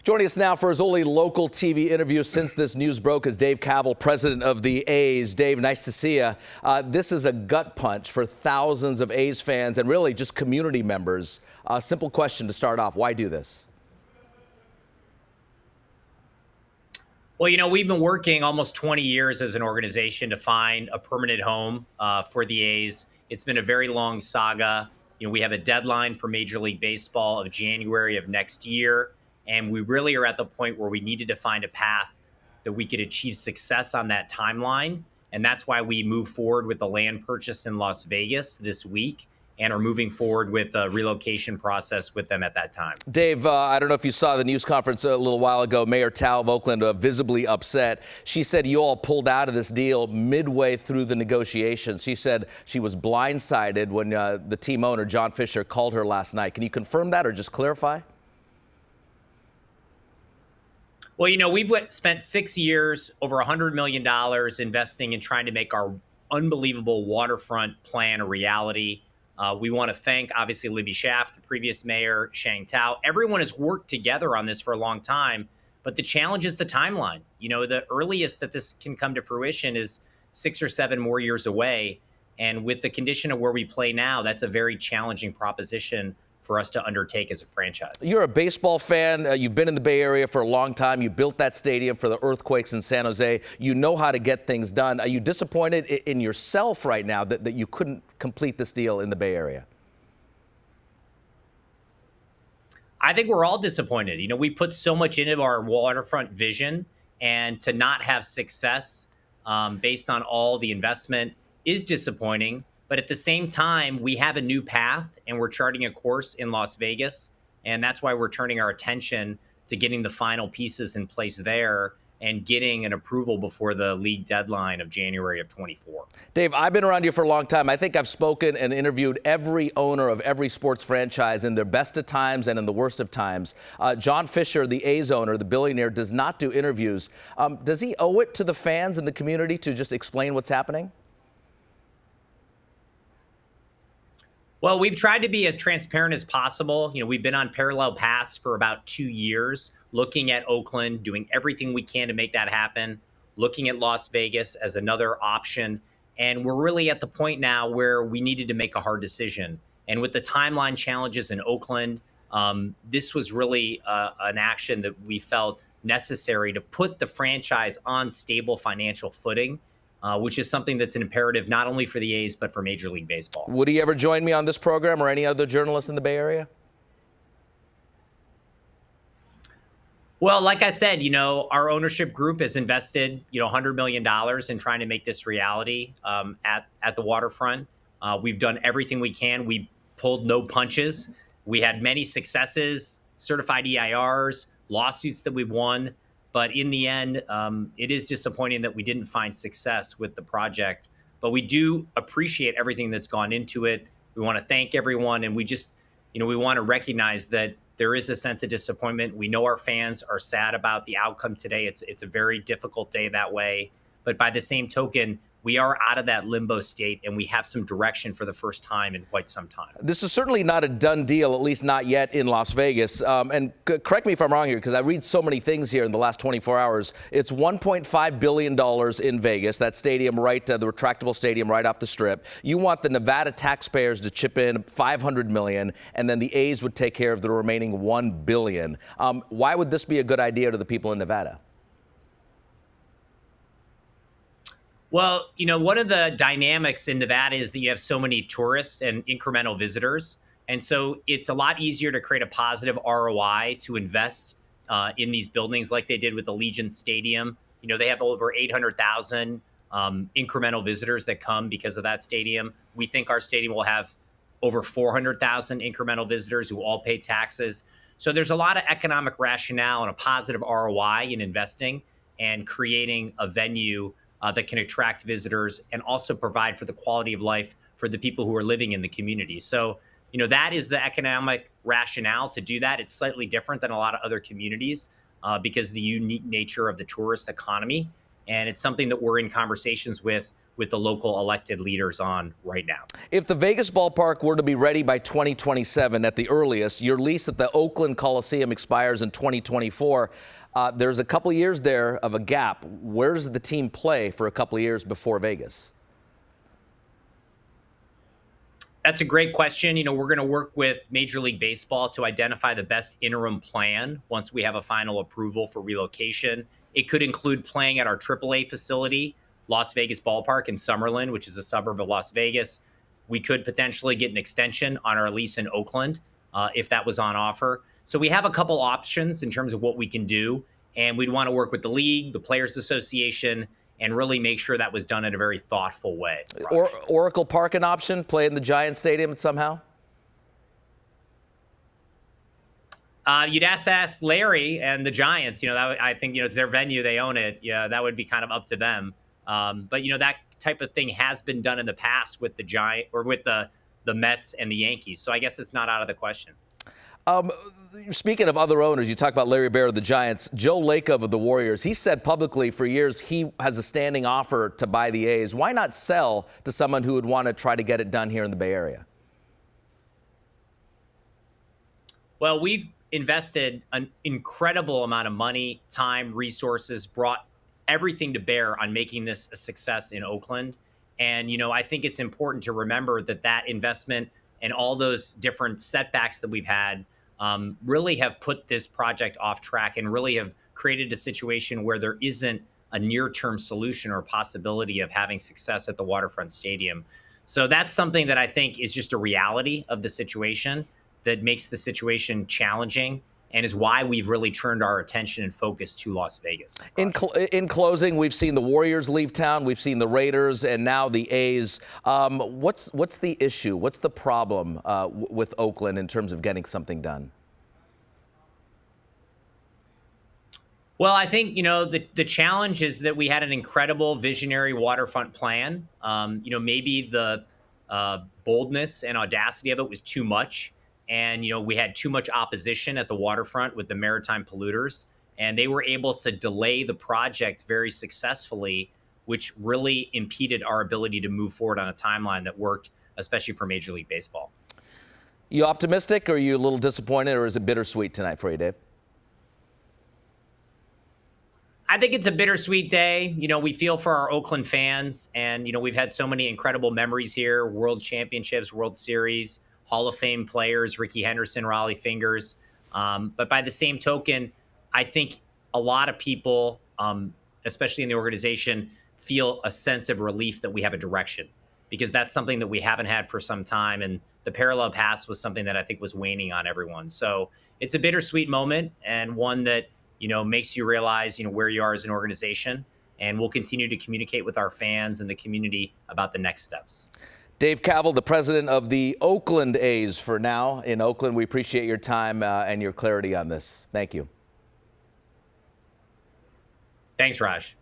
Joining us now for his only local TV interview since this news broke is Dave Kaval, president of the A's. Dave, nice to see you. This is a gut punch for thousands of A's fans and really just community members. Simple question to start off. Why do this? Well, we've been working almost 20 years as an organization to find a permanent home for the A's. It's been a very long saga. We have a deadline for Major League Baseball of January of next year. And we really are at the point where we needed to find a path that we could achieve success on that timeline. And that's why we moved forward with the land purchase in Las Vegas this week and are moving forward with the relocation process with them at that time. Dave, I don't know if you saw the news conference a little while ago. Mayor Tao of Oakland visibly upset. She said you all pulled out of this deal midway through the negotiations. She said she was blindsided when the team owner, John Fisher, called her last night. Can you confirm that or just clarify? Well, we've spent 6 years, over $100 million investing in trying to make our unbelievable waterfront plan a reality. We want to thank, obviously, Libby Schaaf, the previous mayor, Shang Tao. Everyone has worked together on this for a long time, but the challenge is the timeline. The earliest that this can come to fruition is 6 or 7 more years away. And with the condition of where we play now, that's a very challenging proposition for us to undertake as a franchise. You're a baseball fan. You've been in the Bay Area for a long time. You built that stadium for the earthquakes in San Jose. You know how to get things done. Are you disappointed in yourself right now that you couldn't complete this deal in the Bay Area? I think we're all disappointed. We put so much into our waterfront vision, and to not have success based on all the investment is disappointing. But at the same time, we have a new path and we're charting a course in Las Vegas. And that's why we're turning our attention to getting the final pieces in place there and getting an approval before the league deadline of January of 24. Dave, I've been around you for a long time. I think I've spoken and interviewed every owner of every sports franchise in their best of times and in the worst of times. John Fisher, the A's owner, the billionaire, does not do interviews. Does he owe it to the fans and the community to just explain what's happening? Well, we've tried to be as transparent as possible. We've been on parallel paths for about 2 years, looking at Oakland, doing everything we can to make that happen, looking at Las Vegas as another option. And we're really at the point now where we needed to make a hard decision. And with the timeline challenges in Oakland, this was really an action that we felt necessary to put the franchise on stable financial footing. Which is something that's an imperative not only for the A's, but for Major League Baseball. Would he ever join me on this program or any other journalists in the Bay Area? Well, like I said, our ownership group has invested, $100 million in trying to make this reality at the waterfront. We've done everything we can. We pulled no punches. We had many successes, certified EIRs, lawsuits that we've won. But in the end, it is disappointing that we didn't find success with the project. But we do appreciate everything that's gone into it. We want to thank everyone. And we just, we want to recognize that there is a sense of disappointment. We know our fans are sad about the outcome today. It's a very difficult day that way. But by the same token, we are out of that limbo state, and we have some direction for the first time in quite some time. This is certainly not a done deal, at least not yet in Las Vegas. And correct me if I'm wrong here, because I read so many things here in the last 24 hours. It's $1.5 billion in Vegas, that stadium the retractable stadium right off the Strip. You want the Nevada taxpayers to chip in $500 million, and then the A's would take care of the remaining $1 billion. Why would this be a good idea to the people in Nevada? Well, one of the dynamics in Nevada is that you have so many tourists and incremental visitors. And so it's a lot easier to create a positive ROI to invest in these buildings like they did with the Legion Stadium. They have over 800,000 incremental visitors that come because of that stadium. We think our stadium will have over 400,000 incremental visitors who all pay taxes. So there's a lot of economic rationale and a positive ROI in investing and creating a venue that can attract visitors and also provide for the quality of life for the people who are living in the community. So, that is the economic rationale to do that. It's slightly different than a lot of other communities because of the unique nature of the tourist economy. And it's something that we're in conversations with with the local elected leaders on right now. If the Vegas ballpark were to be ready by 2027 at the earliest, your lease at the Oakland Coliseum expires in 2024. There's a couple of years there of a gap. Where does the team play for a couple of years before Vegas? That's a great question. We're going to work with Major League Baseball to identify the best interim plan once we have a final approval for relocation. It could include playing at our AAA facility, Las Vegas Ballpark in Summerlin, which is a suburb of Las Vegas. We could potentially get an extension on our lease in Oakland if that was on offer. So we have a couple options in terms of what we can do, and we'd want to work with the league, the Players Association, and really make sure that was done in a very thoughtful way. Oracle Park an option? Play in the Giants Stadium somehow? You'd have to ask Larry and the Giants. I think it's their venue; they own it. Yeah, that would be kind of up to them. But that type of thing has been done in the past with the the Mets and the Yankees. So I guess it's not out of the question. Speaking of other owners, you talk about Larry Baer of the Giants. Joe Lacob of the Warriors, he said publicly for years he has a standing offer to buy the A's. Why not sell to someone who would want to try to get it done here in the Bay Area? Well, we've invested an incredible amount of money, time, resources, brought everything to bear on making this a success in Oakland. And, I think it's important to remember that investment and all those different setbacks that we've had really have put this project off track and really have created a situation where there isn't a near-term solution or possibility of having success at the Waterfront Stadium. So that's something that I think is just a reality of the situation that makes the situation challenging and is why we've really turned our attention and focus to Las Vegas. In closing, we've seen the Warriors leave town, we've seen the Raiders, and now the A's. What's the issue? What's the problem with Oakland in terms of getting something done? Well, I think, the challenge is that we had an incredible visionary waterfront plan. Maybe the boldness and audacity of it was too much. And, we had too much opposition at the waterfront with the maritime polluters, and they were able to delay the project very successfully, which really impeded our ability to move forward on a timeline that worked, especially for Major League Baseball. You optimistic, or are you a little disappointed, or is it bittersweet tonight for you, Dave? I think it's a bittersweet day. We feel for our Oakland fans, and, we've had so many incredible memories here, World Championships, World Series, Hall of Fame players, Rickey Henderson, Raleigh Fingers. But by the same token, I think a lot of people, especially in the organization, feel a sense of relief that we have a direction, because that's something that we haven't had for some time. And the parallel pass was something that I think was waning on everyone. So it's a bittersweet moment, and one that, makes you realize, where you are as an organization. And we'll continue to communicate with our fans and the community about the next steps. Dave Kaval, the president of the Oakland A's for now in Oakland. We appreciate your time and your clarity on this. Thank you. Thanks, Raj.